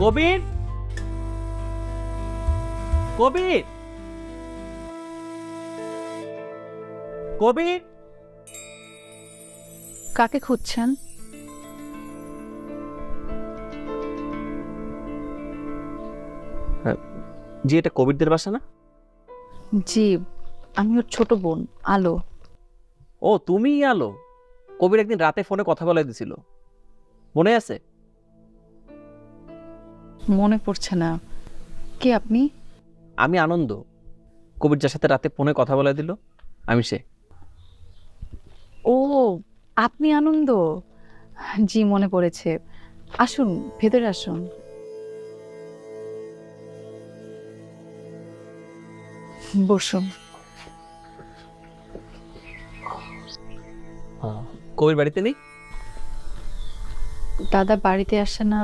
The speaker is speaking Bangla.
কবির, কবির, কবির। কাকে খুঁজছেন? জি, এটা কবিরদের বাসা না? জি, আমি ওর ছোট বোন আলো। ও, তুমিই আলো। কবির একদিন রাতে ফোনে কথা বলে দিছিল, মনে আছে? মনে পড়ছে না। কে আপনি? আমি আনন্দ। কবির যার সাথে রাতে ফোনে কথা বলে দিল, আমি সে। ও, আপনি আনন্দ। জি, মনে পড়েছে। আসুন, ভেতরে আসুন। বসুন। কবির বাড়িতে নেই? দাদা বাড়িতে আসে না